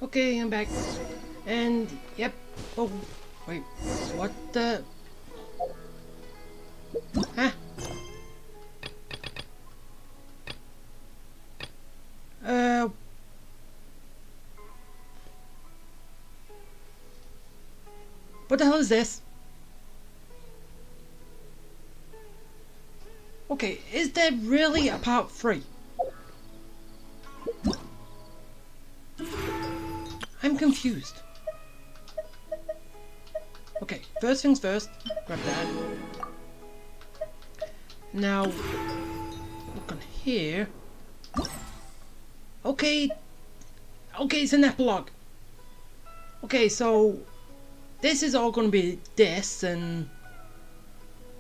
Okay, I'm back. And, yep. Oh, wait. What the? Huh? Uh. What the hell is this? Okay, is there really a part 3? I'm confused. Okay, first things first. Grab that. Now, look on here. Okay. Okay, it's an epilogue. Okay, so this is all going to be this, and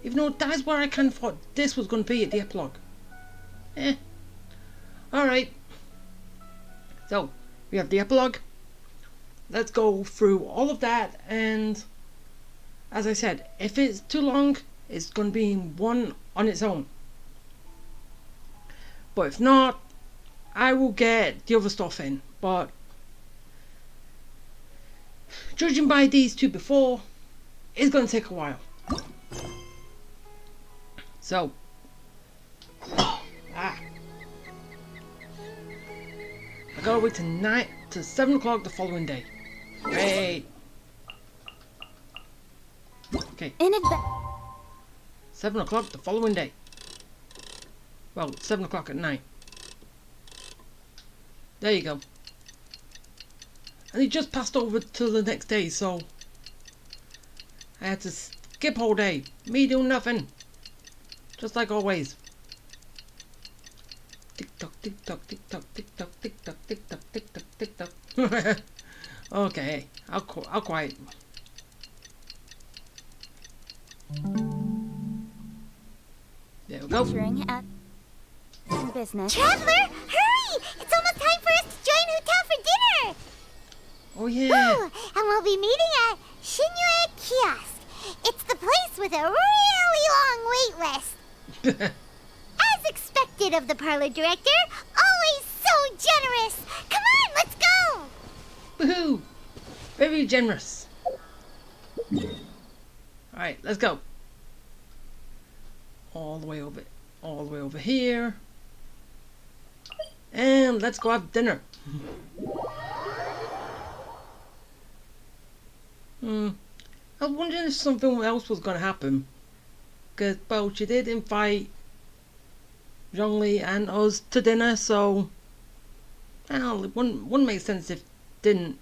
even though that's where I kind of thought this was going to be at the epilogue. Alright. So, we have the epilogue. Let's go through all of that, and as I said, if it's too long, it's going to be one on its own. But if not, I will get the other stuff in. But judging by these two before, it's going to take a while. So, I gotta wait to 7 o'clock the following day. Wait. Okay. 7 o'clock the following day. Well, 7 o'clock at night. There you go. And it just passed over to the next day, so I had to skip whole day. Me doing nothing. Just like always. Tick tock, tick tock, tick tock, tick tock, tick tock, tick tock, tick tock, tick tock. Okay, I'll quiet. There we go. Measuring at business. Traveler, hurry! It's almost time for us to join Hotel for dinner. Oh yeah. Ooh, and we'll be meeting at Shinue Kiosk. It's the place with a really long wait list. As expected of the parlor director, always so generous. Come on, let's go. Woohoo! Very generous. Alright, let's go. All the way over here. And let's go have dinner. I was wondering if something else was going to happen. Because, well, she did invite Zhongli and us to dinner, so well, it wouldn't make sense if didn't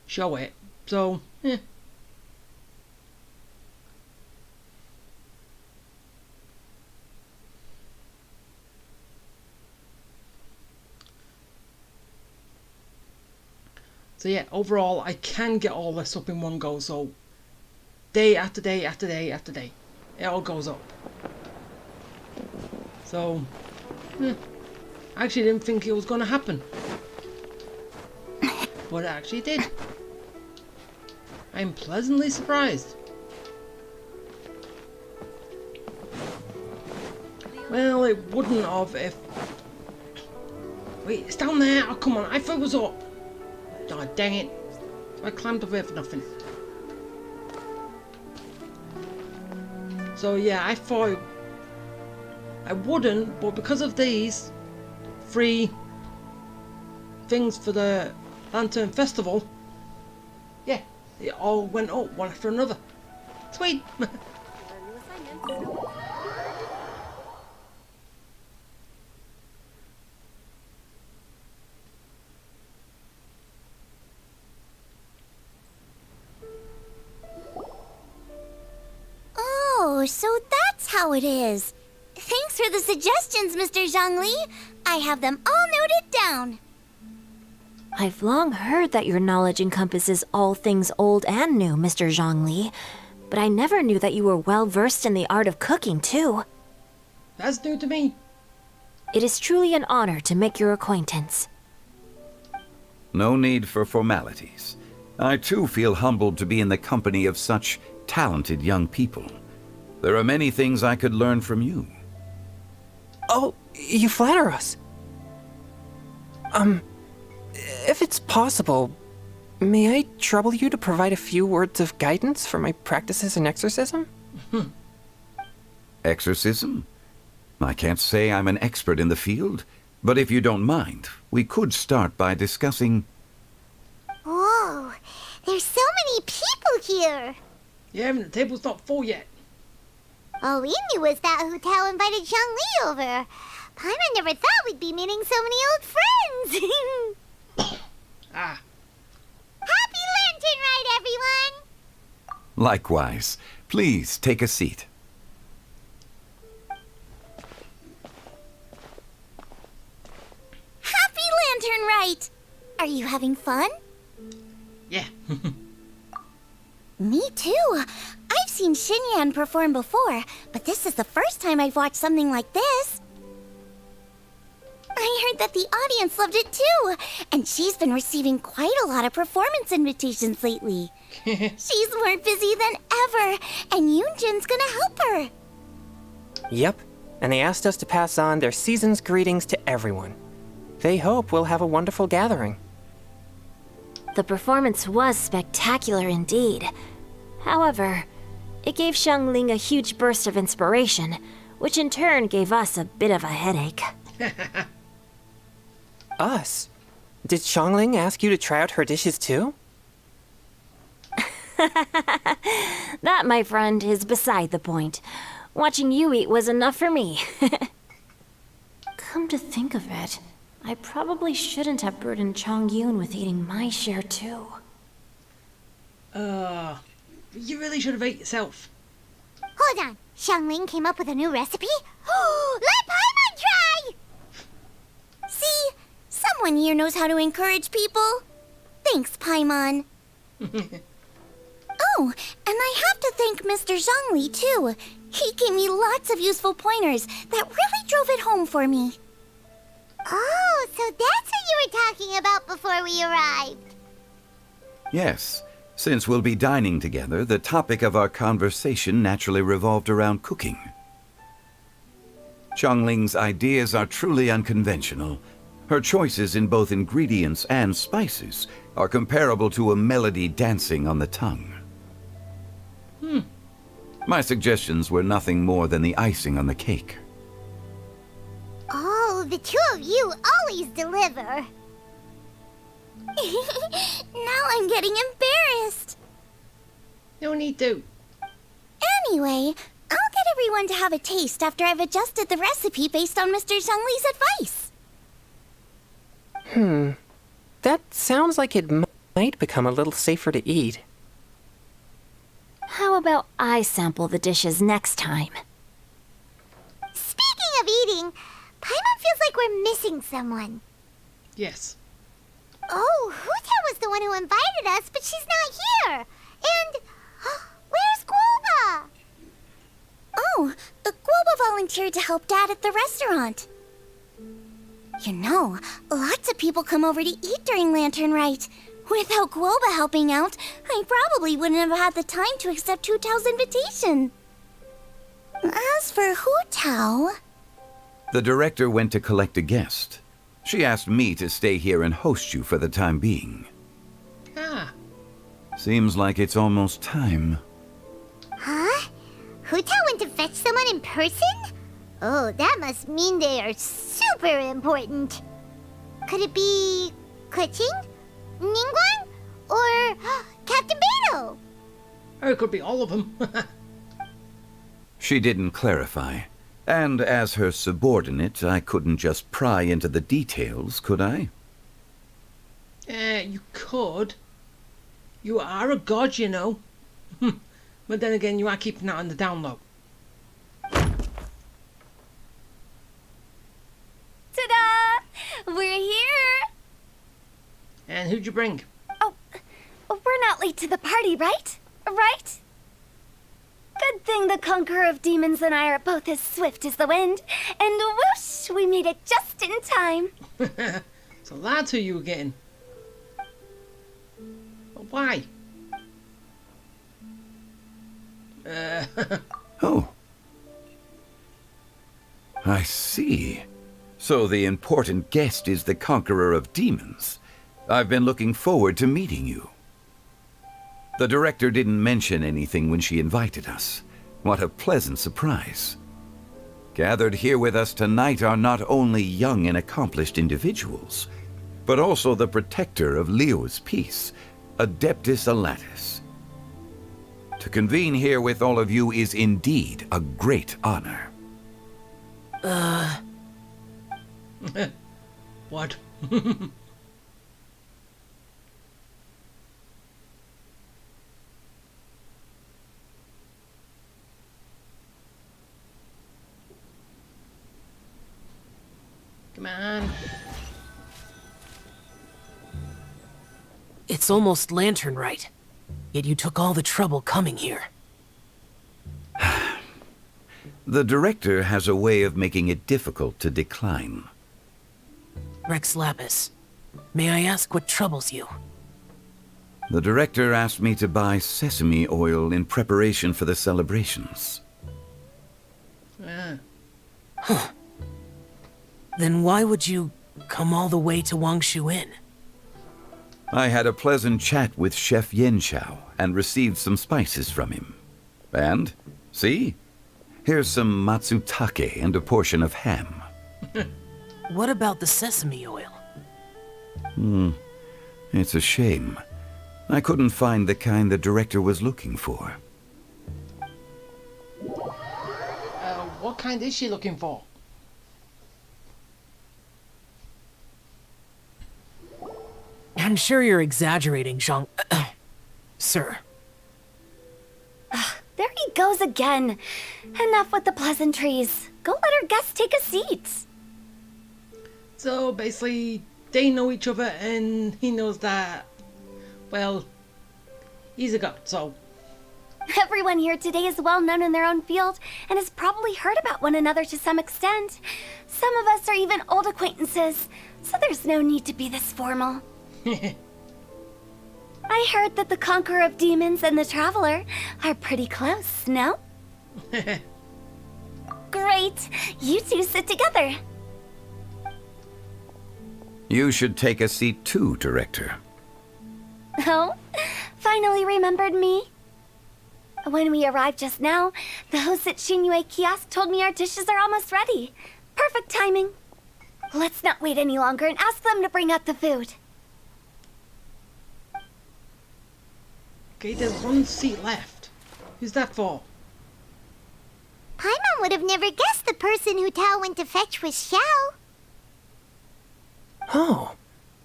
show it. So, yeah. So yeah, overall, I can get all this up in one go. So, day after day after day after day, it all goes up. So, I actually didn't think it was going to happen. But it actually did. I'm pleasantly surprised. Well, it wouldn't have if... Wait, it's down there! Oh, come on, I thought it was up! Oh, dang it. I climbed up here for nothing. So yeah, I thought I wouldn't, but because of these 3 things for the Lantern Festival, yeah, it all went up one after another. Sweet! Oh, so that's how it is. Thanks for the suggestions, Mr. Zhongli. I have them all noted down. I've long heard that your knowledge encompasses all things old and new, Mr. Zhongli. But I never knew that you were well versed in the art of cooking, too. That's new to me. It is truly an honor to make your acquaintance. No need for formalities. I too feel humbled to be in the company of such talented young people. There are many things I could learn from you. Oh, you flatter us. If it's possible, may I trouble you to provide a few words of guidance for my practices in exorcism? Exorcism? I can't say I'm an expert in the field, but if you don't mind, we could start by discussing... Whoa, there's so many people here. Yeah, and the table's not full yet. All we knew was that Hu invited Zhongli over. Paimon never thought we'd be meeting so many old friends. Ah, Happy Lantern Rite, everyone! Likewise. Please take a seat. Happy Lantern Rite! Are you having fun? yeah. Me too. I've seen Xinyan perform before, but this is the first time I've watched something like this. I heard that the audience loved it too, and she's been receiving quite a lot of performance invitations lately. She's more busy than ever, and Yoonjin's gonna help her. Yep, and they asked us to pass on their season's greetings to everyone. They hope we'll have a wonderful gathering. The performance was spectacular indeed. However, it gave Xiangling a huge burst of inspiration, which in turn gave us a bit of a headache. Us? Did Xiangling ask you to try out her dishes too? That, my friend, is beside the point. Watching you eat was enough for me. Come to think of it, I probably shouldn't have burdened Chongyun with eating my share too. You really should have ate yourself. Hold on, Xiangling came up with a new recipe? Let Paimon try! See? Someone here knows how to encourage people. Thanks, Paimon. Oh, and I have to thank Mr. Zhongli, too. He gave me lots of useful pointers that really drove it home for me. Oh, so that's what you were talking about before we arrived. Yes. Since we'll be dining together, the topic of our conversation naturally revolved around cooking. Xiangling's ideas are truly unconventional. Her choices in both ingredients and spices are comparable to a melody dancing on the tongue. My suggestions were nothing more than the icing on the cake. Oh, the two of you always deliver. Now I'm getting embarrassed. No need to. Anyway, I'll get everyone to have a taste after I've adjusted the recipe based on Mr. Zhongli's advice. That sounds like it might become a little safer to eat. How about I sample the dishes next time? Speaking of eating, Paimon feels like we're missing someone. Yes. Oh, Huta was the one who invited us, but she's not here. And where's Guoba? Oh, Guoba volunteered to help Dad at the restaurant. You know, lots of people come over to eat during Lantern Rite. Without Guoba helping out, I probably wouldn't have had the time to accept Hu Tao's invitation. As for Hu Tao... The director went to collect a guest. She asked me to stay here and host you for the time being. Ah. Seems like it's almost time. Huh? Hu Tao went to fetch someone in person? Oh, that must mean they are super important. Could it be... Keqing? Ningguang? Or Captain Beto? Or it could be all of them. She didn't clarify. And as her subordinate, I couldn't just pry into the details, could I? You could. You are a god, you know. But then again, you are keeping that on the down low. Ta-da! We're here! And who'd you bring? Oh, we're not late to the party, right? Right? Good thing the Conqueror of Demons and I are both as swift as the wind. And whoosh, we made it just in time. So that's who you were getting. But why? Oh. I see. So the important guest is the Conqueror of Demons. I've been looking forward to meeting you. The director didn't mention anything when she invited us. What a pleasant surprise. Gathered here with us tonight are not only young and accomplished individuals, but also the protector of Leo's peace, Adeptus Alatus. To convene here with all of you is indeed a great honor. What? Come on. It's almost lantern right. Yet you took all the trouble coming here. The director has a way of making it difficult to decline. Rex Lapis, may I ask what troubles you? The director asked me to buy sesame oil in preparation for the celebrations. Yeah. Then why would you come all the way to Wangshu Inn? I had a pleasant chat with Chef Yenchao and received some spices from him. And, see? Here's some matsutake and a portion of ham. What about the sesame oil? It's a shame. I couldn't find the kind the director was looking for. What kind is she looking for? I'm sure you're exaggerating, Zhang... Sir. There he goes again. Enough with the pleasantries. Go let our guests take a seat. So basically, they know each other and he knows that, well, he's a god, so. Everyone here today is well known in their own field and has probably heard about one another to some extent. Some of us are even old acquaintances, so there's no need to be this formal. I heard that the Conqueror of Demons and the Traveler are pretty close, no? Great! You two sit together. You should take a seat too, Director. Oh? Finally remembered me? When we arrived just now, the host at Shinue Kiosk told me our dishes are almost ready. Perfect timing. Let's not wait any longer and ask them to bring out the food. Okay, there's one seat left. Who's that for? Paimon would have never guessed the person who Tao went to fetch was Xiao. Oh,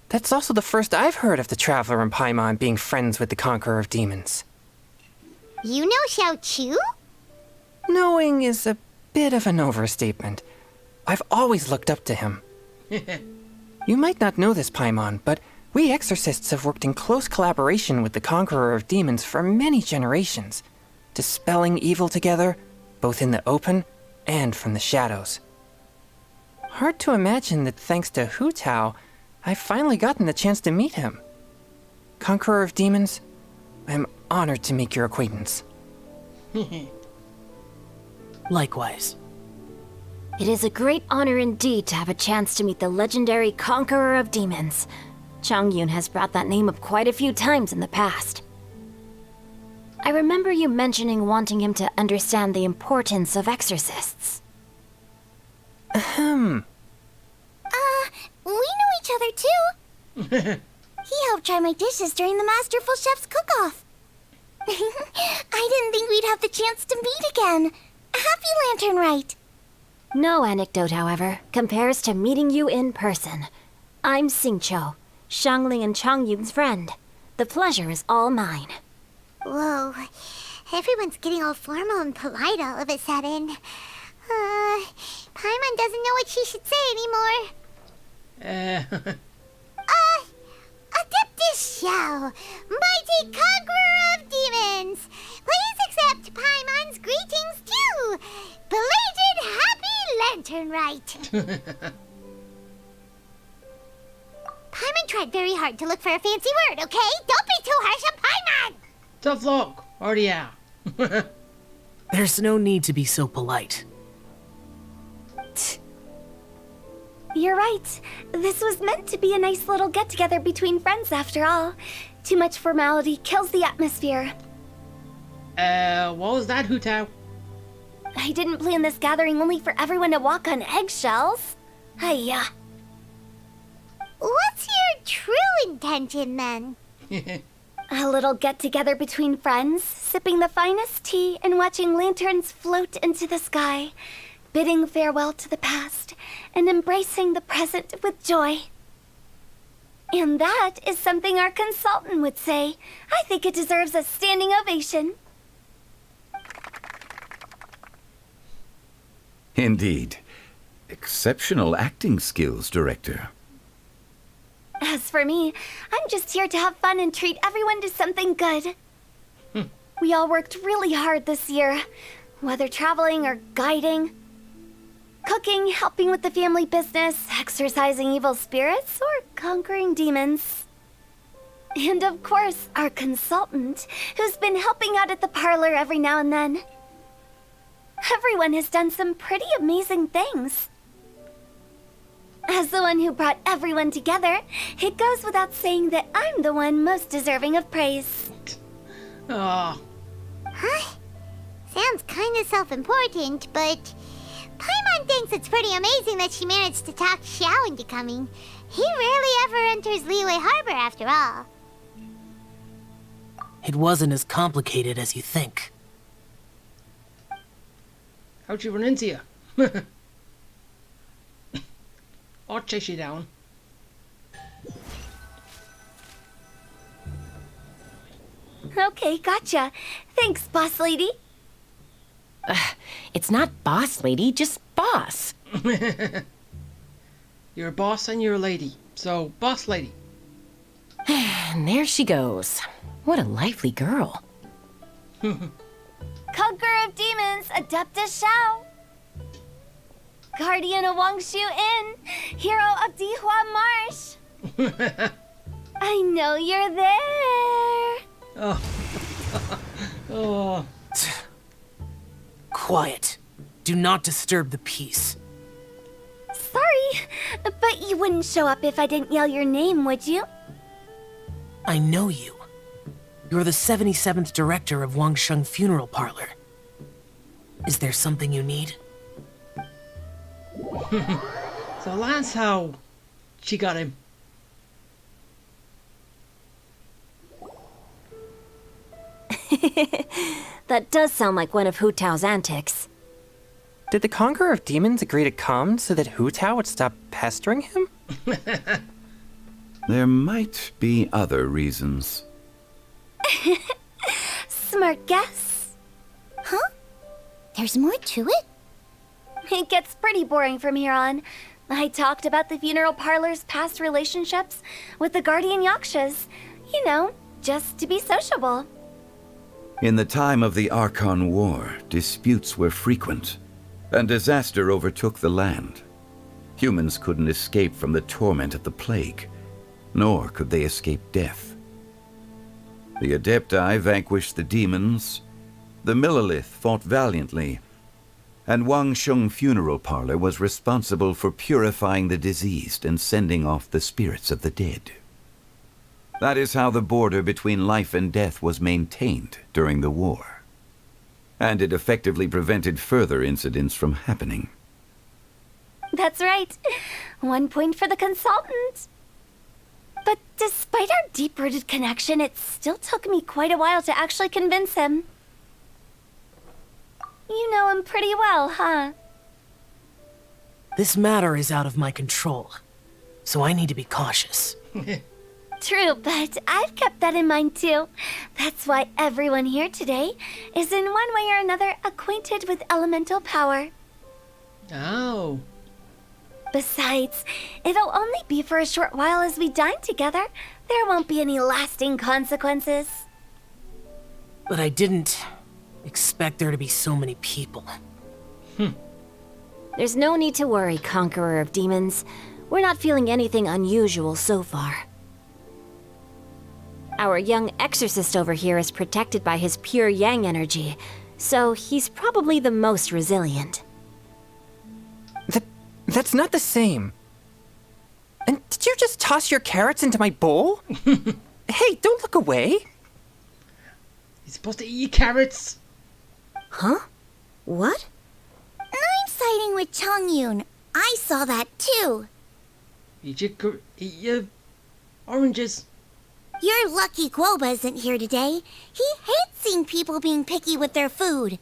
that's also the first I've heard of the Traveler and Paimon being friends with the Conqueror of Demons. You know Xiao Chu? Knowing is a bit of an overstatement. I've always looked up to him. You might not know this, Paimon, but we exorcists have worked in close collaboration with the Conqueror of Demons for many generations, dispelling evil together, both in the open and from the shadows. Hard to imagine that thanks to Hu Tao, I've finally gotten the chance to meet him. Conqueror of Demons, I'm honored to make your acquaintance. Likewise. It is a great honor indeed to have a chance to meet the legendary Conqueror of Demons. Changyun has brought that name up quite a few times in the past. I remember you mentioning wanting him to understand the importance of exorcists. We know each other too. He helped try my dishes during the Masterful Chef's cook-off. I didn't think we'd have the chance to meet again. Happy Lantern Rite. No anecdote, however, compares to meeting you in person. I'm Xingqiu, Shangling and Changyun's friend. The pleasure is all mine. Whoa. Everyone's getting all formal and polite all of a sudden. Paimon doesn't know what she should say anymore. Adeptus Xiao, mighty conqueror of demons, please accept Paimon's greetings too. Belated Happy Lantern Rite. Paimon tried very hard to look for a fancy word, okay? Don't be too harsh on Paimon! Tough luck. Already out. There's no need to be so polite. You're right. This was meant to be a nice little get-together between friends after all. Too much formality kills the atmosphere. What was that, Hu Tao? I didn't plan this gathering only for everyone to walk on eggshells. Hiya. What's your true intention then? A little get-together between friends, sipping the finest tea and watching lanterns float into the sky, bidding farewell to the past and embracing the present with joy. And that is something our consultant would say. I think it deserves a standing ovation. Indeed. Exceptional acting skills, Director. As for me, I'm just here to have fun and treat everyone to something good. We all worked really hard this year, whether traveling or guiding, cooking, helping with the family business, exorcising evil spirits, or conquering demons. And of course, our consultant, who's been helping out at the parlor every now and then. Everyone has done some pretty amazing things. As the one who brought everyone together, it goes without saying that I'm the one most deserving of praise. Oh, Huh? Sounds kinda self-important, but Paimon thinks it's pretty amazing that she managed to talk Xiao into coming. He rarely ever enters Liyue Harbor after all. It wasn't as complicated as you think. how'd you run into you? I'll chase you down. Okay, gotcha. Thanks, boss lady. It's not boss lady, just boss. You're a boss and you're a lady. So, boss lady. And there she goes. What a lively girl. Conqueror of demons, Adeptus Xiao. Guardian of Wangshu Inn, hero of Dihua Marsh. I know you're there. Oh, Quiet. Do not disturb the peace. Sorry, but you wouldn't show up if I didn't yell your name, would you? I know you. You're the 77th director of Wangsheng Funeral Parlor. Is there something you need? so that's how she got him. That does sound like one of Hu Tao's antics. Did the Conqueror of Demons agree to come so that Hu Tao would stop pestering him? There might be other reasons. Smart guess. Huh? There's more to it? It gets pretty boring from here on. I talked about the funeral parlor's past relationships with the guardian yakshas. You know, just to be sociable. In the time of the Archon War, disputes were frequent, and disaster overtook the land. Humans couldn't escape from the torment of the plague, nor could they escape death. The Adepti vanquished the demons, the Millelith fought valiantly, and Wangsheng Funeral Parlor was responsible for purifying the diseased and sending off the spirits of the dead. That is how the border between life and death was maintained during the war. And it effectively prevented further incidents from happening. That's right. 1 point for the consultant. But despite our deep-rooted connection, it still took me quite a while to actually convince him. You know him pretty well, huh? This matter is out of my control, so I need to be cautious. True, but I've kept that in mind too. That's why everyone here today is in one way or another acquainted with elemental power. Oh. Besides, it'll only be for a short while as we dine together. There won't be any lasting consequences. But I didn't expect there to be so many people. There's no need to worry, Conqueror of Demons. We're not feeling anything unusual so far. Our young exorcist over here is protected by his pure yang energy, so he's probably the most resilient. That's not the same. And did you just toss your carrots into my bowl? Hey, don't look away. You're supposed to eat your carrots. Huh? What? I'm siding with Chongyun. I saw that too. Eat your oranges. You're lucky Guoba isn't here today. He hates seeing people being picky with their food.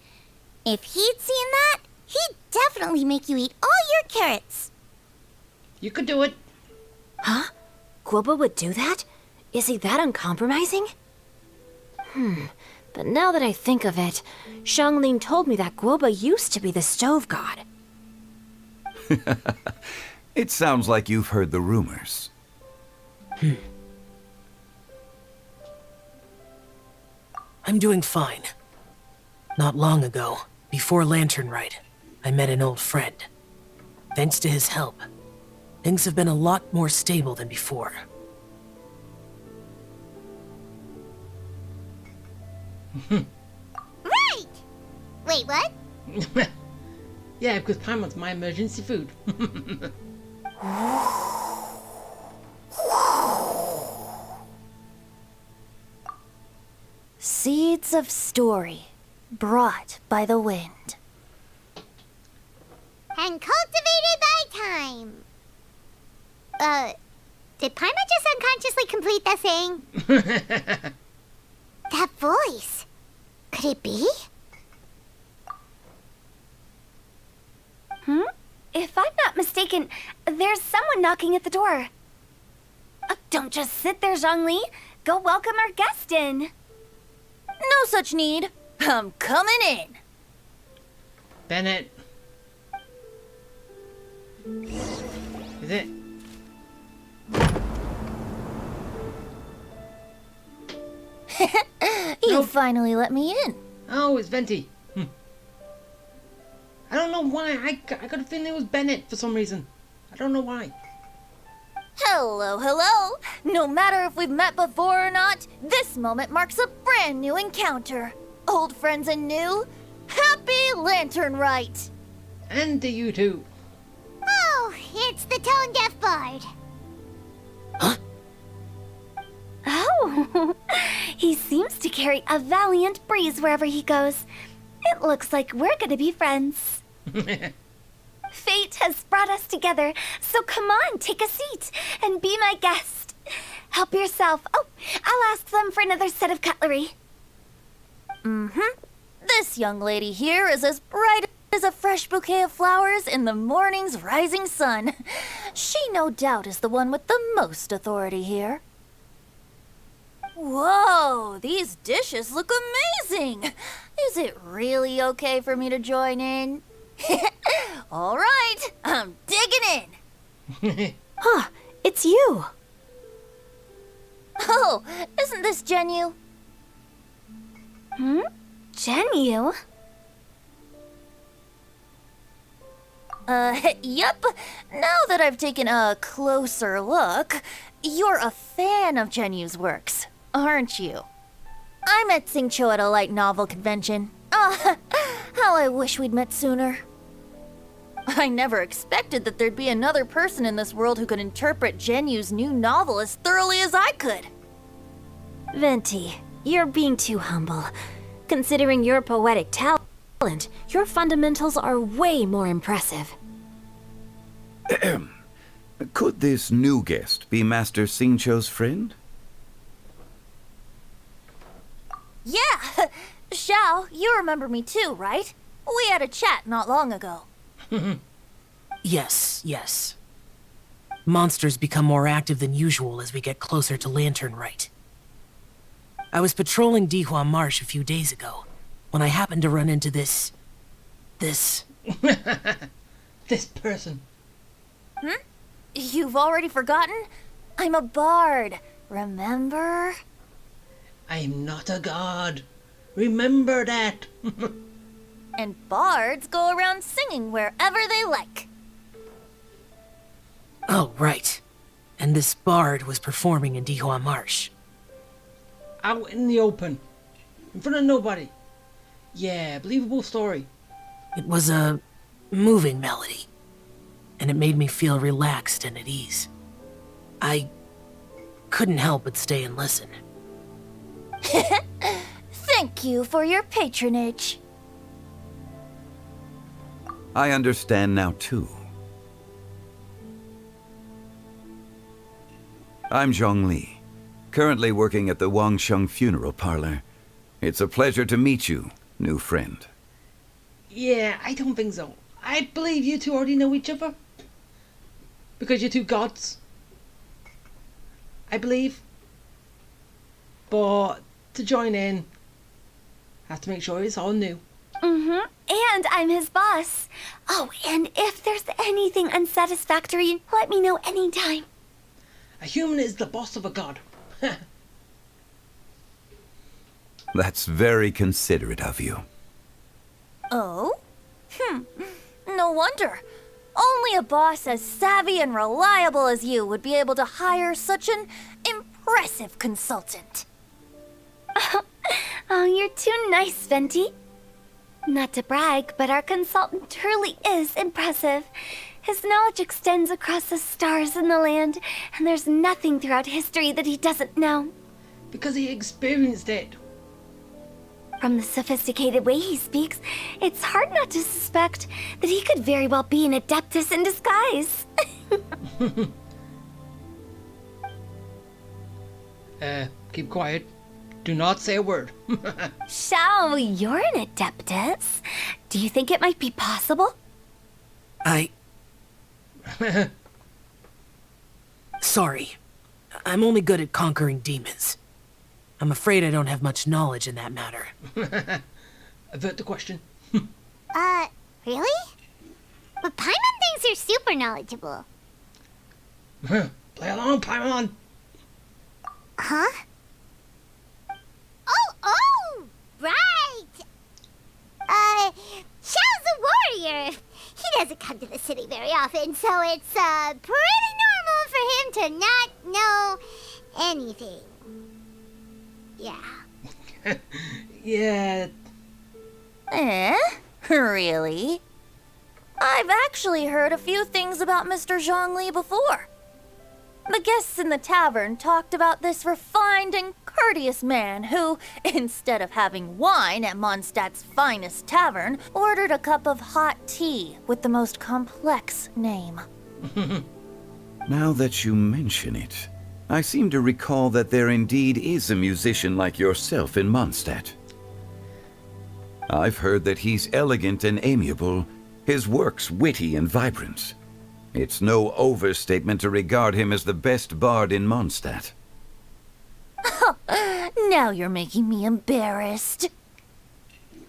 If he'd seen that, he'd definitely make you eat all your carrots. You could do it. Huh? Guoba would do that? Is he that uncompromising? But now that I think of it, Xiangling told me that Guoba used to be the stove god. It sounds like you've heard the rumors. I'm doing fine. Not long ago, before Lantern Rite, I met an old friend. Thanks to his help, things have been a lot more stable than before. Right! Wait, what? Yeah, because Paimon's my emergency food. Seeds of story, brought by the wind. And cultivated by time. Did Paimon just unconsciously complete the thing? That voice. Could it be? If I'm not mistaken, there's someone knocking at the door. Don't just sit there, Zhongli. Go welcome our guest in. No such need. I'm coming in. Bennett. Is it? You Nope. finally let me in. Oh, it's Venti. I don't know why. I got a feeling it was Bennett for some reason. I don't know why. Hello, hello. No matter if we've met before or not, this moment marks a brand new encounter. Old friends and new. Happy Lantern Rite. And to you too. Oh, it's the tone deaf bard. Oh, he seems to carry a valiant breeze wherever he goes. It looks like we're gonna be friends. Fate has brought us together, so come on, take a seat and be my guest. Help yourself. Oh, I'll ask them for another set of cutlery. This young lady here is as bright as a fresh bouquet of flowers in the morning's rising sun. She no doubt is the one with the most authority here. Whoa, these dishes look amazing. Is it really okay for me to join in? All right, I'm digging in. Huh, it's you. Oh, isn't this Genu? Genu? Yep. Now that I've taken a closer look, you're a fan of Genu's works, aren't you? I met Xingqiu at a light novel convention. Ah, how I wish we'd met sooner. I never expected that there'd be another person in this world who could interpret Genu's new novel as thoroughly as I could. Venti, you're being too humble. Considering your poetic talent, your fundamentals are way more impressive. Could this new guest be Master Xingqiu's friend? Yeah! Xiao, you remember me too, right? We had a chat not long ago. Yes. Monsters become more active than usual as we get closer to Lantern Rite. I was patrolling Dihua Marsh a few days ago, when I happened to run into this... This person. You've already forgotten? I'm a bard, remember? I'm not a god. Remember that. And bards go around singing wherever they like. Oh, right. And this bard was performing in Dihua Marsh. Out in the open. In front of nobody. Yeah, believable story. It was a moving melody, and it made me feel relaxed and at ease. I couldn't help but stay and listen. Thank you for your patronage. I understand now, too. I'm Zhongli, currently working at the Wangsheng Funeral Parlor. It's a pleasure to meet you, new friend. Yeah, I don't think so. I believe you two already know each other. Because you're two gods. I believe. But to join in, have to make sure it's all new. Mm-hmm. And I'm his boss. Oh, and if there's anything unsatisfactory, let me know anytime. A human is the boss of a god. That's very considerate of you. Oh? No wonder. Only a boss as savvy and reliable as you would be able to hire such an impressive consultant. Oh, you're too nice, Venti. Not to brag, but our consultant truly is impressive. His knowledge extends across the stars and the land, and there's nothing throughout history that he doesn't know. Because he experienced it. From the sophisticated way he speaks, it's hard not to suspect that he could very well be an adeptus in disguise. Keep quiet. Do not say a word. Shao, you're an adeptus. Do you think it might be possible? Sorry. I'm only good at conquering demons. I'm afraid I don't have much knowledge in that matter. Avert the question. Really? But Paimon thinks you're super knowledgeable. Play along, Paimon. Huh? Oh, right! Xiao's a warrior. He doesn't come to the city very often, so it's, pretty normal for him to not know anything. Yeah. Yeah. Really? I've actually heard a few things about Mr. Zhongli before. The guests in the tavern talked about this refined and courteous man who, instead of having wine at Mondstadt's finest tavern, ordered a cup of hot tea with the most complex name. Now that you mention it, I seem to recall that there indeed is a musician like yourself in Mondstadt. I've heard that he's elegant and amiable, his works witty and vibrant. It's no overstatement to regard him as the best bard in Mondstadt. Now you're making me embarrassed.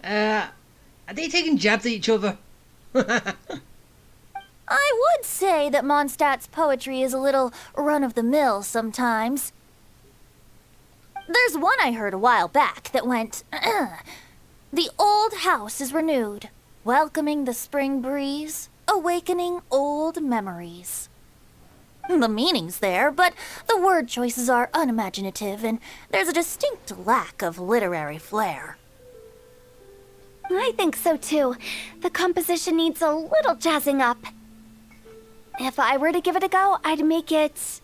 Are they taking jabs at each other? I would say that Mondstadt's poetry is a little run-of-the-mill sometimes. There's one I heard a while back that went, "The old house is renewed, welcoming the spring breeze, awakening old memories." The meaning's there, but the word choices are unimaginative, and there's a distinct lack of literary flair. I think so too. The composition needs a little jazzing up. If I were to give it a go, I'd make it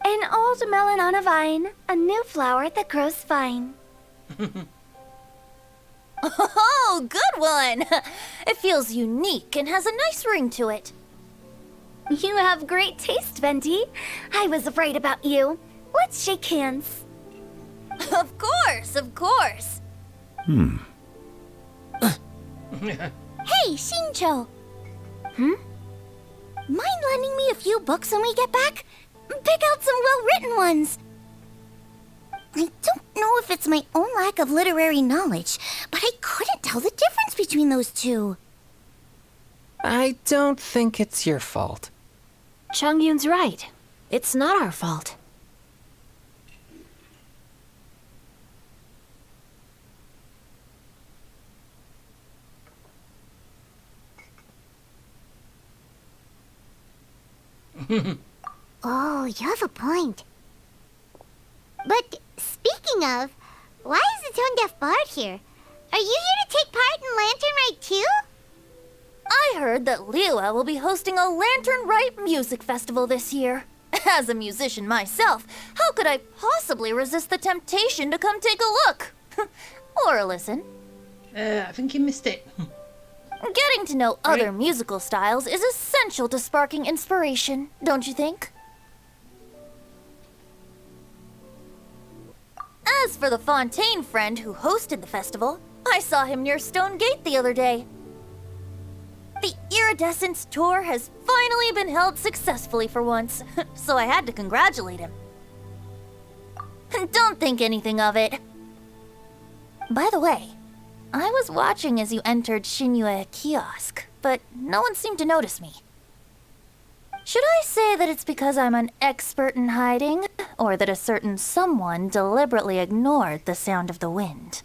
an old melon on a vine, a new flower that grows fine. Oh, good one! It feels unique and has a nice ring to it. You have great taste, Venti. I was right about you. Let's shake hands. Of course, of course. Hey, Xingqiu! Mind lending me a few books when we get back? Pick out some well-written ones. I don't know if it's my own lack of literary knowledge, but I couldn't tell the difference between those two. I don't think it's your fault. Chongyun's right. It's not our fault. Oh, you have a point. But speaking of, why is the tone-deaf bard here? Are you here to take part in Lantern Rite too? I heard that Liyue will be hosting a Lantern Rite music festival this year. As a musician myself, how could I possibly resist the temptation to come take a look? Or listen. I think you missed it. Getting to know other musical styles is essential to sparking inspiration, don't you think? As for the Fontaine friend who hosted the festival, I saw him near Stone Gate the other day. The Iridescence tour has finally been held successfully for once, so I had to congratulate him. Don't think anything of it. By the way, I was watching as you entered Shinyue Kiosk, but no one seemed to notice me. Should I say that it's because I'm an expert in hiding, or that a certain someone deliberately ignored the sound of the wind?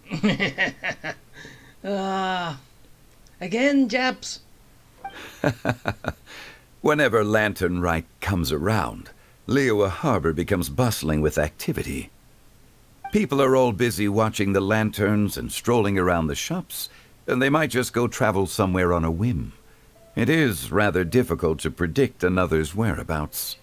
Again, Japs. Whenever Lantern Rite comes around, Liyue Harbor becomes bustling with activity. People are all busy watching the lanterns and strolling around the shops, and they might just go travel somewhere on a whim. It is rather difficult to predict another's whereabouts.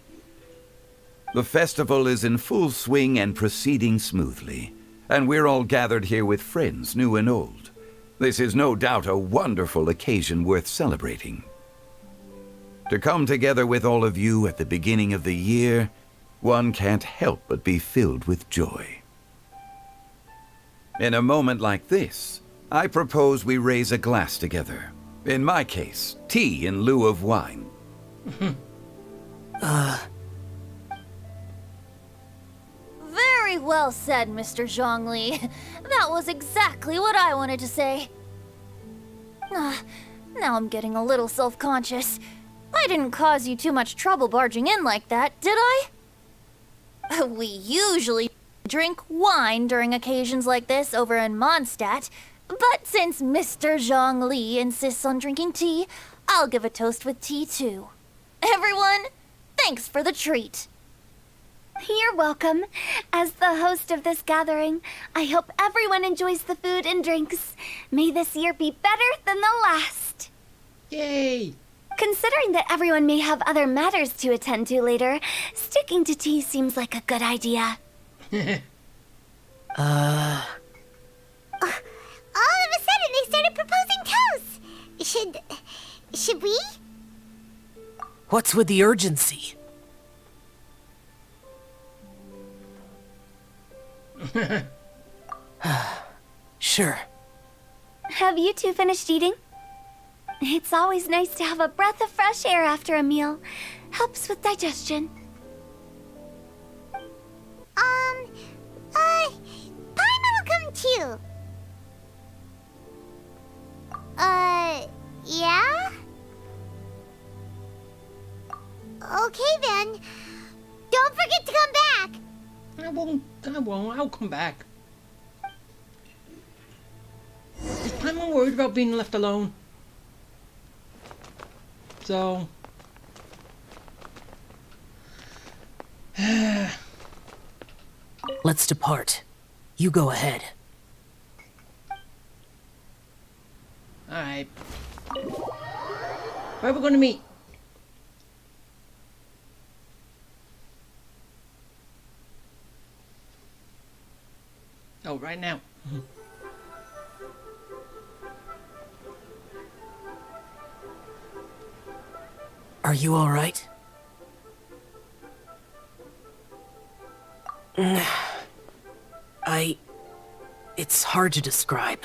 The festival is in full swing and proceeding smoothly, and we're all gathered here with friends, new and old. This is no doubt a wonderful occasion worth celebrating. To come together with all of you at the beginning of the year, one can't help but be filled with joy. In a moment like this, I propose we raise a glass together. In my case, tea in lieu of wine. Very well said, Mr. Zhongli. That was exactly what I wanted to say. Now I'm getting a little self-conscious. I didn't cause you too much trouble barging in like that, did I? We usually drink wine during occasions like this over in Mondstadt, but since Mr. Zhongli insists on drinking tea, I'll give a toast with tea too. Everyone, thanks for the treat. You're welcome. As the host of this gathering, I hope everyone enjoys the food and drinks. May this year be better than the last. Yay! Considering that everyone may have other matters to attend to later, sticking to tea seems like a good idea. All of a sudden, they started proposing toasts. Should we? What's with the urgency? Sure. Have you two finished eating? It's always nice to have a breath of fresh air after a meal. Helps with digestion. Paimon will come too. Yeah? Okay then. Don't forget to come back. I won't. I'll come back. Is Paimon worried about being left alone? So... Let's depart. You go ahead. Alright. Where are we going to meet? Oh, right now. Are you all right? It's hard to describe.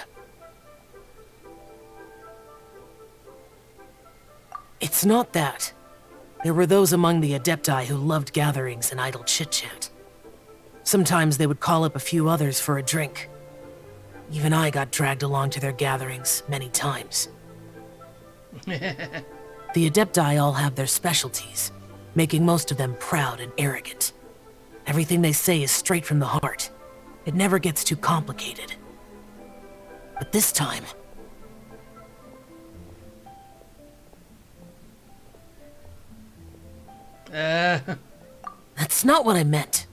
It's not that. There were those among the Adepti who loved gatherings and idle chit-chat. Sometimes they would call up a few others for a drink. Even I got dragged along to their gatherings many times. The Adepti all have their specialties, making most of them proud and arrogant. Everything they say is straight from the heart. It never gets too complicated. But this time... That's not what I meant.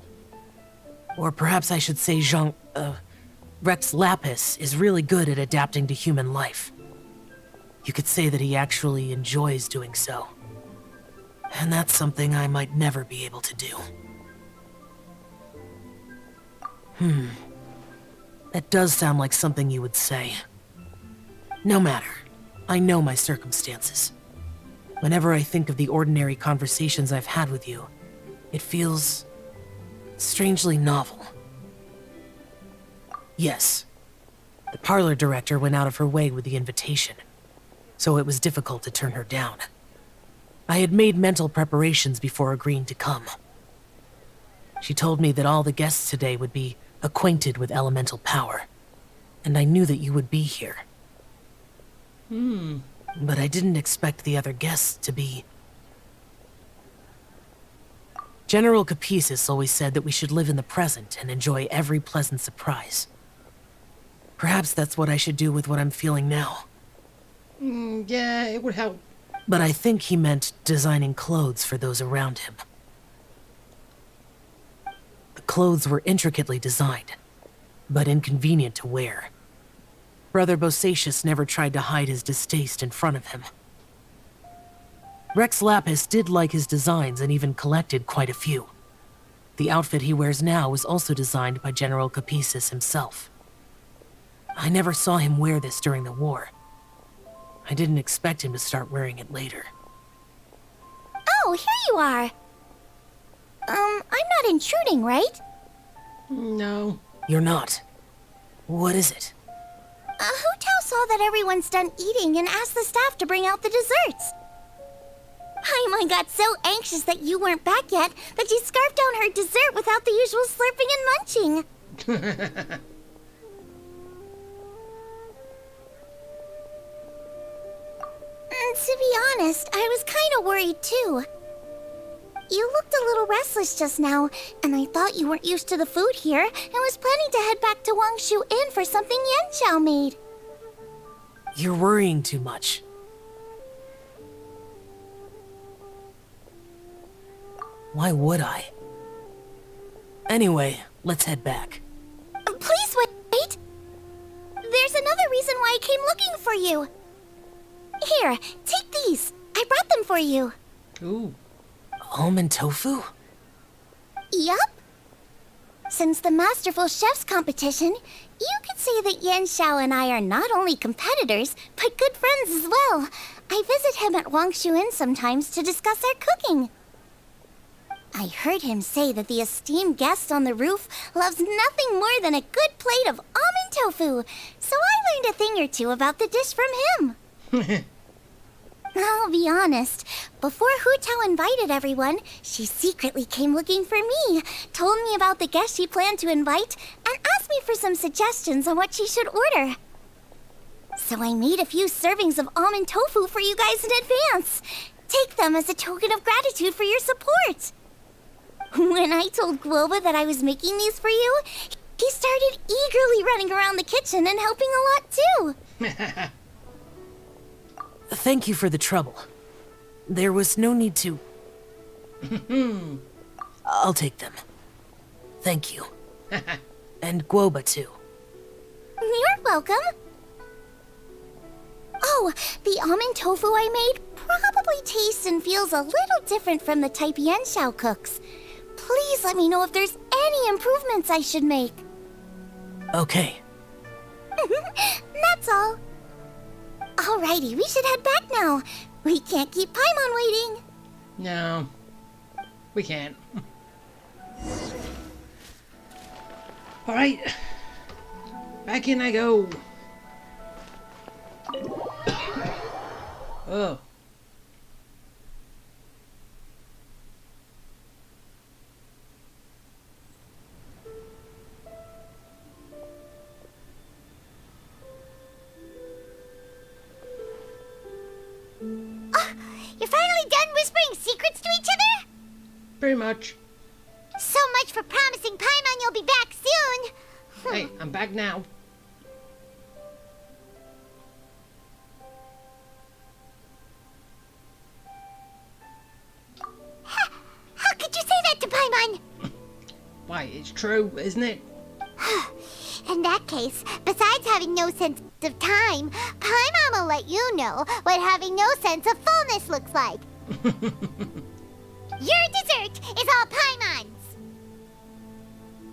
Or perhaps I should say Rex Lapis is really good at adapting to human life. You could say that he actually enjoys doing so. And that's something I might never be able to do. That does sound like something you would say. No matter. I know my circumstances. Whenever I think of the ordinary conversations I've had with you, it feels strangely novel. Yes, the parlor director went out of her way with the invitation, so it was difficult to turn her down. I had made mental preparations before agreeing to come. She told me that all the guests today would be acquainted with elemental power, and I knew that you would be here. But I didn't expect the other guests to be... General Capisis always said that we should live in the present and enjoy every pleasant surprise. Perhaps that's what I should do with what I'm feeling now. Yeah, it would help. But I think he meant designing clothes for those around him. The clothes were intricately designed, but inconvenient to wear. Brother Bosacius never tried to hide his distaste in front of him. Rex Lapis did like his designs and even collected quite a few. The outfit he wears now was also designed by General Capisis himself. I never saw him wear this during the war. I didn't expect him to start wearing it later. Oh, here you are. I'm not intruding, right? No. You're not. What is it? Hu Tao saw that everyone's done eating and asked the staff to bring out the desserts. Paimon got so anxious that you weren't back yet that she scarfed down her dessert without the usual slurping and munching. To be honest, I was kind of worried too. You looked a little restless just now, and I thought you weren't used to the food here and was planning to head back to Wangshu Inn for something Yanxiao made. You're worrying too much. Why would I? Anyway, let's head back. Please wait! There's another reason why I came looking for you. Here, take these. I brought them for you. Ooh. Almond tofu? Yup. Since the Masterful Chef's competition, you could say that Yanxiao and I are not only competitors, but good friends as well. I visit him at Wangshu Inn sometimes to discuss our cooking. I heard him say that the esteemed guest on the roof loves nothing more than a good plate of almond tofu, so I learned a thing or two about the dish from him. I'll be honest, before Hu Tao invited everyone, she secretly came looking for me, told me about the guests she planned to invite, and asked me for some suggestions on what she should order. So I made a few servings of almond tofu for you guys in advance. Take them as a token of gratitude for your support. When I told Guoba that I was making these for you, he started eagerly running around the kitchen and helping a lot too. Thank you for the trouble. There was no need to... I'll take them. Thank you. And Guoba too. You're welcome. Oh, the almond tofu I made probably tastes and feels a little different from the type Yanxiao cooks. Please let me know if there's any improvements I should make. Okay. That's all. Alrighty, we should head back now. We can't keep Paimon waiting. No. We can't. Alright. Back in I go. Oh. You're finally done whispering secrets to each other? Pretty much. So much for promising Paimon you'll be back soon. Hey, I'm back now. How could you say that to Paimon? Why, it's true, isn't it? In that case, besides having no sense of time, Paimon will let you know what having no sense of fullness looks like. Your dessert is all Paimon's.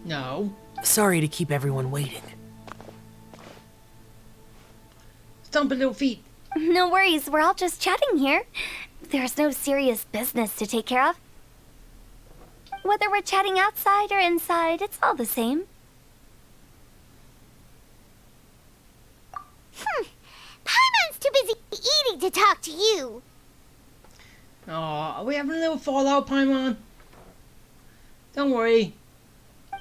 No. Sorry to keep everyone waiting. Stomp a little feet. No worries, we're all just chatting here. There's no serious business to take care of. Whether we're chatting outside or inside, it's all the same. Paimon's too busy eating to talk to you. Aw, are we having a little fallout, Paimon? Don't worry.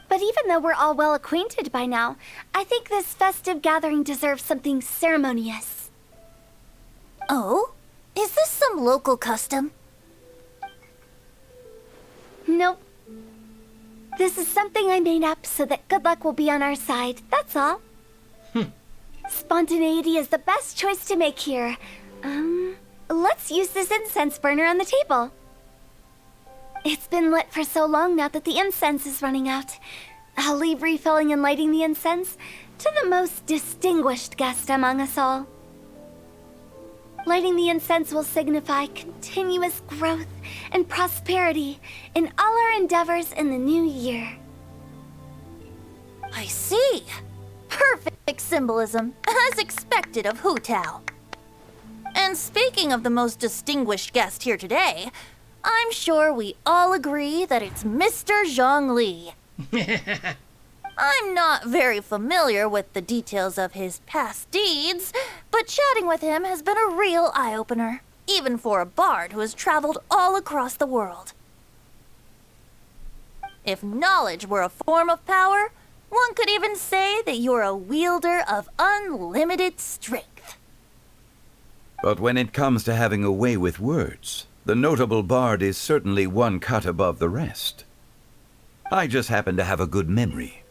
But even though we're all well acquainted by now, I think this festive gathering deserves something ceremonious. Oh? Is this some local custom? Nope. This is something I made up so that good luck will be on our side, that's all. Spontaneity is the best choice to make here. Let's use this incense burner on the table. It's been lit for so long now that the incense is running out. I'll leave refilling and lighting the incense to the most distinguished guest among us all. Lighting the incense will signify continuous growth and prosperity in all our endeavors in the new year. I see. Perfect symbolism, as expected of Hu Tao. And speaking of the most distinguished guest here today, I'm sure we all agree that it's Mr. Zhongli. I'm not very familiar with the details of his past deeds, but chatting with him has been a real eye-opener, even for a bard who has traveled all across the world. If knowledge were a form of power, one could even say that you're a wielder of unlimited strength. But when it comes to having a way with words, the notable bard is certainly one cut above the rest. I just happen to have a good memory.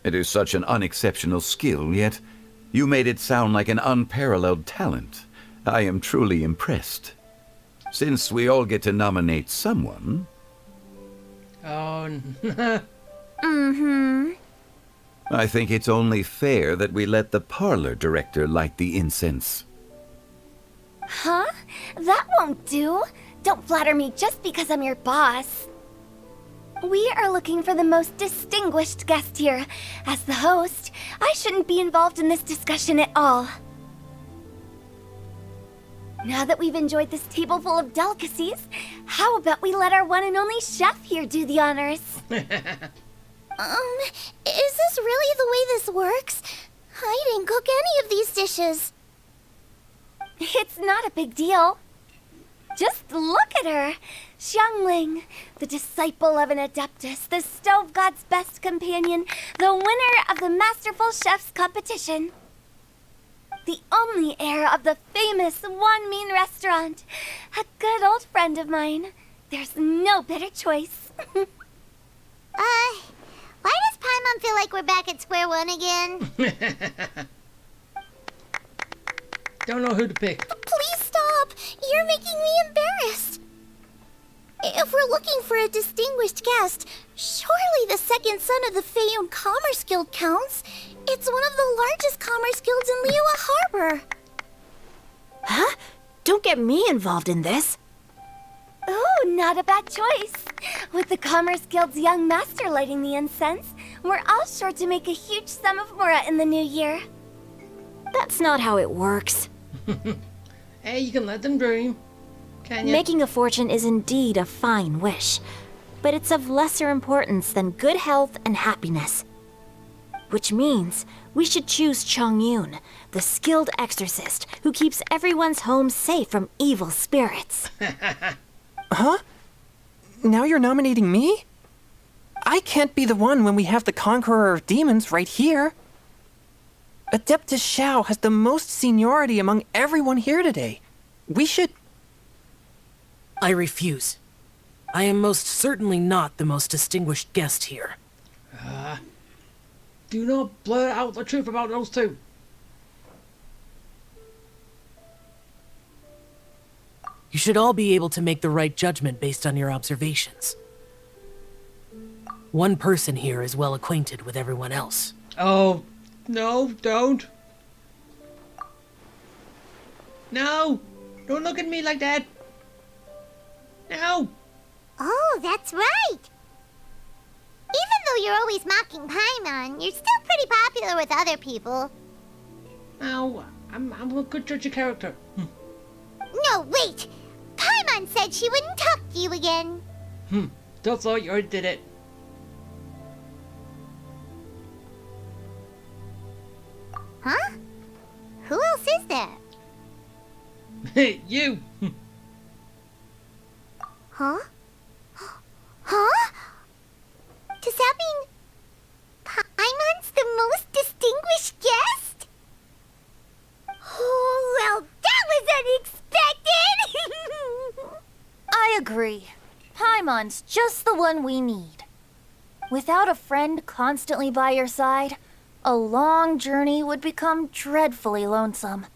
It is such an unexceptional skill, yet you made it sound like an unparalleled talent. I am truly impressed. Since we all get to nominate someone... Oh, I think it's only fair that we let the parlor director light the incense. Huh? That won't do. Don't flatter me just because I'm your boss. We are looking for the most distinguished guest here. As the host, I shouldn't be involved in this discussion at all. Now that we've enjoyed this table full of delicacies, how about we let our one and only chef here do the honors? Is this really the way this works? I didn't cook any of these dishes. It's not a big deal. Just look at her. Xiangling, the disciple of an adeptus, the stove god's best companion, the winner of the Masterful Chef's competition. The only heir of the famous One Mean restaurant. A good old friend of mine. There's no better choice. Why does Paimon feel like we're back at square one again? don't know who to pick. Please stop! You're making me embarrassed. If we're looking for a distinguished guest, surely the second son of the Feiyun Commerce Guild counts. It's one of the largest commerce guilds in Liyue Harbor. Huh? Don't get me involved in this. Ooh, not a bad choice. With the Commerce Guild's young master lighting the incense, we're all sure to make a huge sum of mora in the new year. That's not how it works. Hey, you can let them dream. Can you? Making a fortune is indeed a fine wish, but it's of lesser importance than good health and happiness. Which means we should choose Chongyun, the skilled exorcist who keeps everyone's home safe from evil spirits. Huh? Now you're nominating me? I can't be the one when we have the Conqueror of Demons right here. Adeptus Xiao has the most seniority among everyone here today. We should... I refuse. I am most certainly not the most distinguished guest here. Do not blurt out the truth about those two. You should all be able to make the right judgment based on your observations. One person here is well acquainted with everyone else. Oh, no, don't. No, don't look at me like that. No. Oh, that's right. Even though you're always mocking Paimon, you're still pretty popular with other people. Ow, I'm a good judge of character. No, wait! Paimon said she wouldn't talk to you again. Don't thought you already did it. Huh? Who else is there? You! Huh? Huh? Does that mean Paimon's the most distinguished guest? Oh, well, that was unexpected! I agree. Paimon's just the one we need. Without a friend constantly by your side, a long journey would become dreadfully lonesome.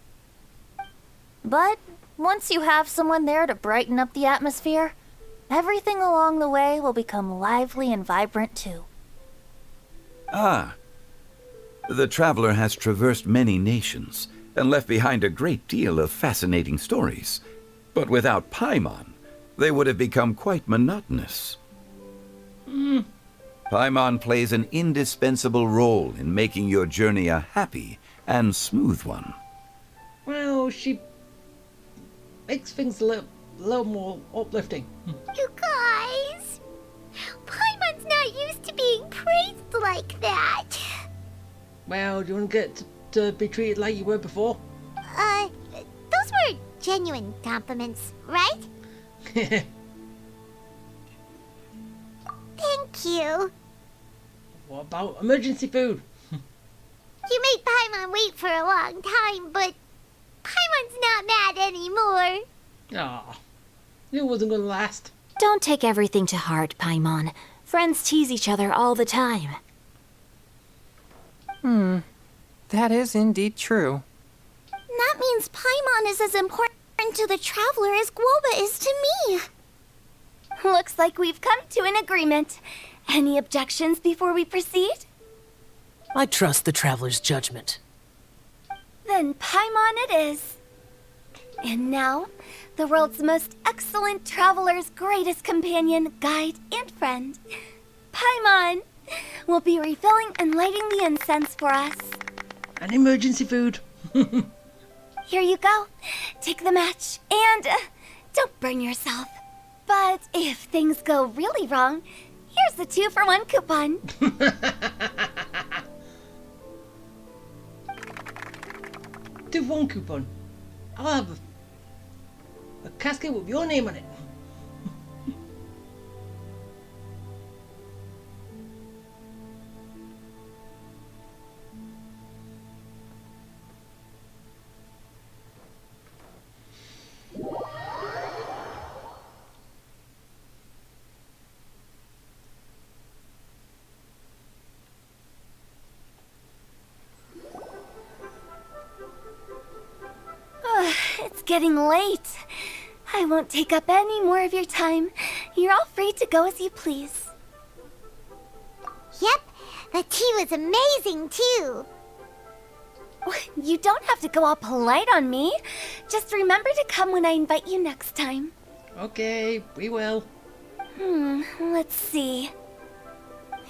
But once you have someone there to brighten up the atmosphere, everything along the way will become lively and vibrant too. Ah. The traveler has traversed many nations and left behind a great deal of fascinating stories. But without Paimon, they would have become quite monotonous. Paimon plays an indispensable role in making your journey a happy and smooth one. Well, she makes things a little more uplifting. You guys, Paimon's not used to being praised like that. Well, do you want to get to be treated like you were before? Those were genuine compliments, right? Thank you. What about emergency food? You made Paimon wait for a long time, but Paimon's not mad anymore. Aw, it wasn't gonna last. Don't take everything to heart, Paimon. Friends tease each other all the time. That is indeed true. That means Paimon is as important to the traveler as Guoba is to me. Looks like we've come to an agreement. Any objections before we proceed? I trust the traveler's judgment. Then Paimon it is. And now, the world's most excellent traveler's greatest companion, guide, and friend, Paimon, will be refilling and lighting the incense for us. And emergency food. Here you go. Take the match, and don't burn yourself. But if things go really wrong, here's the 2-for-1 coupon. Do one coupon. I'll have a casket with your name on it. It's getting late. I won't take up any more of your time. You're all free to go as you please. Yep, the tea was amazing too. You don't have to go all polite on me. Just remember to come when I invite you next time. Okay, we will. Let's see.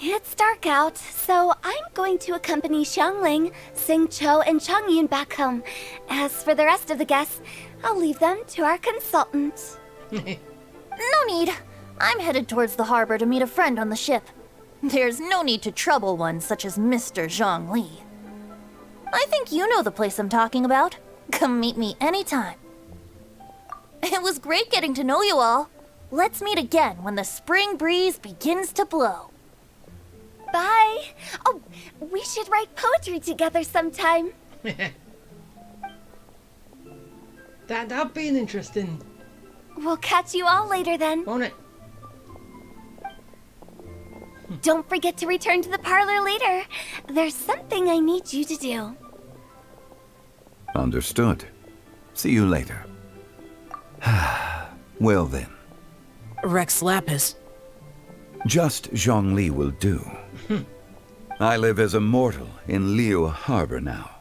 It's dark out, so I'm going to accompany Xiangling, Xingqiu, and Changyun back home. As for the rest of the guests, I'll leave them to our consultant. No need. I'm headed towards the harbor to meet a friend on the ship. There's no need to trouble one such as Mr. Zhongli. I think you know the place I'm talking about. Come meet me anytime. It was great getting to know you all. Let's meet again when the spring breeze begins to blow. Bye. Oh, we should write poetry together sometime. That'll be an interesting, We'll catch you all later then. won't it? Don't forget to return to the parlor later. There's something I need you to do. Understood. See you later. Well then, Rex Lapis. just Zhongli will do. I live as a mortal in Liu Harbor now.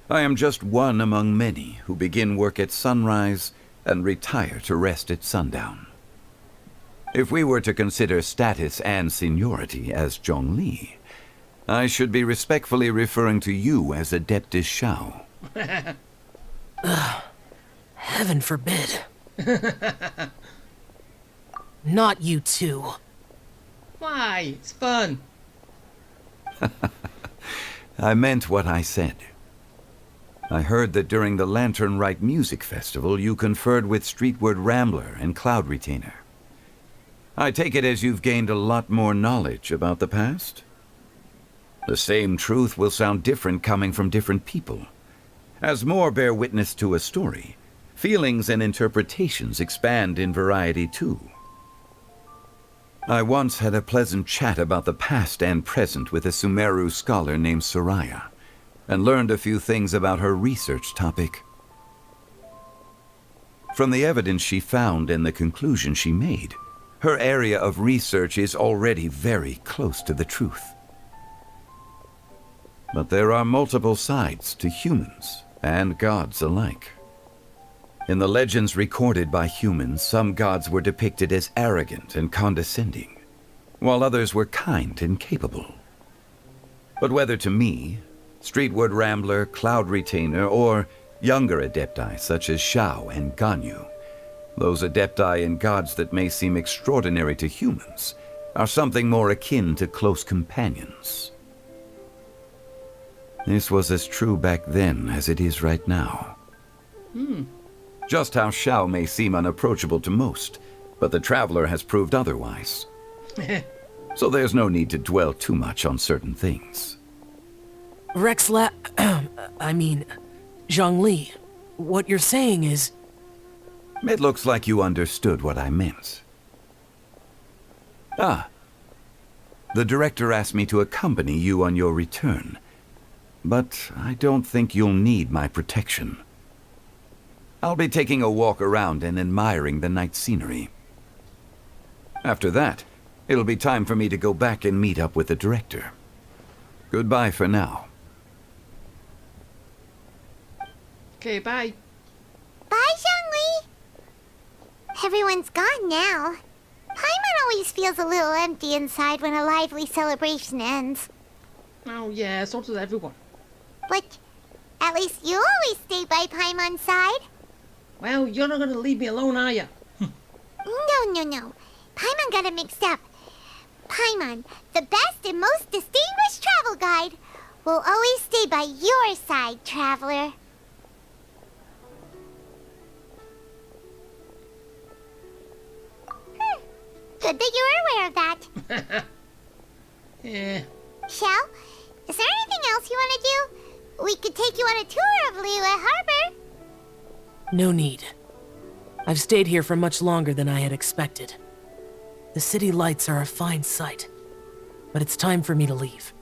I am just one among many who begin work at sunrise and retire to rest at sundown. If we were to consider status and seniority as Zhongli, I should be respectfully referring to you as Adeptus Shao. Heaven forbid. Not you two. Why? It's fun. I meant what I said. I heard that during the Lantern Rite Music Festival, you conferred with Streetward Rambler and Cloud Retainer. I take it as you've gained a lot more knowledge about the past? The same truth will sound different coming from different people. As more bear witness to a story, feelings and interpretations expand in variety too. I once had a pleasant chat about the past and present with a Sumeru scholar named Soraya, and learned a few things about her research topic. From the evidence she found and the conclusion she made, her area of research is already very close to the truth. But there are multiple sides to humans and gods alike. In the legends recorded by humans, some gods were depicted as arrogant and condescending, while others were kind and capable. But whether to me, Streetward Rambler, Cloud Retainer, or younger adepti such as Shao and Ganyu, those adepti and gods that may seem extraordinary to humans are something more akin to close companions. This was as true back then as it is right now. Just how Shao may seem unapproachable to most, but the Traveler has proved otherwise. So there's no need to dwell too much on certain things. Zhongli, what you're saying is... It looks like you understood what I meant. The director asked me to accompany you on your return, but I don't think you'll need my protection. I'll be taking a walk around and admiring the night scenery. After that, it'll be time for me to go back and meet up with the director. Goodbye for now. Okay, bye. Bye, Zhongli. Everyone's gone now. Paimon always feels a little empty inside when a lively celebration ends. Oh yeah, so does everyone. But at least you always stay by Paimon's side. Well, you're not gonna leave me alone, are you? No. Paimon got it mixed up. Paimon, the best and most distinguished travel guide, will always stay by your side, traveler. Good that you were aware of that. Yeah. Shell, is there anything else you want to do? We could take you on a tour of Liyue Harbor. No need. I've stayed here for much longer than I had expected. The city lights are a fine sight, but it's time for me to leave.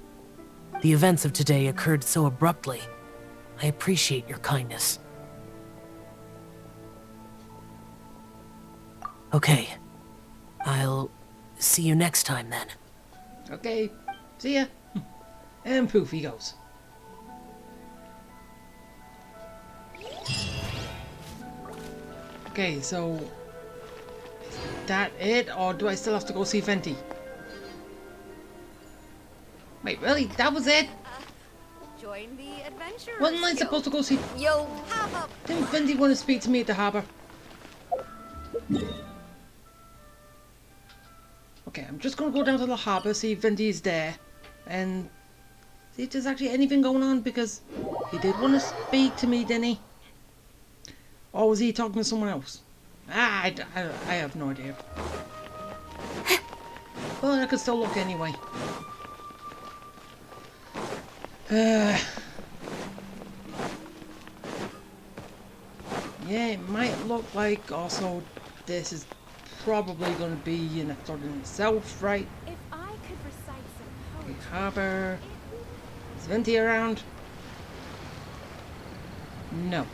The events of today occurred so abruptly. I appreciate your kindness. Okay. I'll see you next time then. Okay, see ya. And poof he goes. Okay, so is that it, or do I still have to go see Venti? Wait, really? That was it? Join the adventure. Wasn't I supposed to go see? Yo, have a... Didn't Venti want to speak to me at the harbor? Okay, I'm just gonna go down to the harbor, see if Venti's there, and see if there's actually anything going on, because he did want to speak to me, didn't he? Or was he talking to someone else? I have no idea. Well, I could still look anyway. Yeah, it might look like also this is probably going to be an episode in itself, right? If I could recite some Okay, poetry... harbor. Is Venti around? No.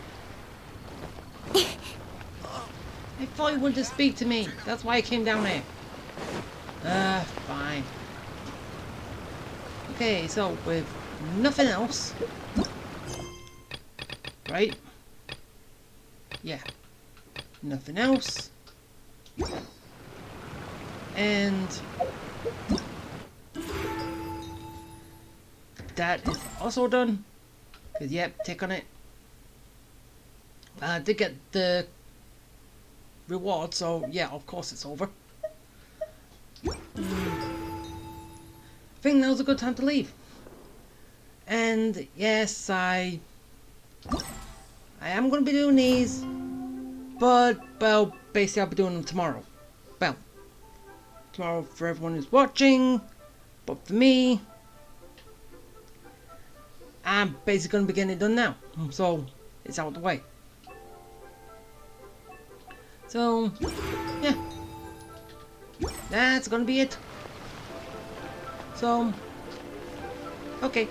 I thought he wanted to speak to me. That's why I came down here. Fine. Okay, so with nothing else. Right? Yeah. Nothing else. And that is also done. Cause yep, tick on it. I did get the reward, so yeah, of course it's over. I think now's a good time to leave. And yes, I am going to be doing these, but well, basically I'll be doing them tomorrow. Well, tomorrow for everyone who's watching, but for me, I'm basically going to be getting it done now, so it's out of the way. So, yeah, that's going to be it. So, okay.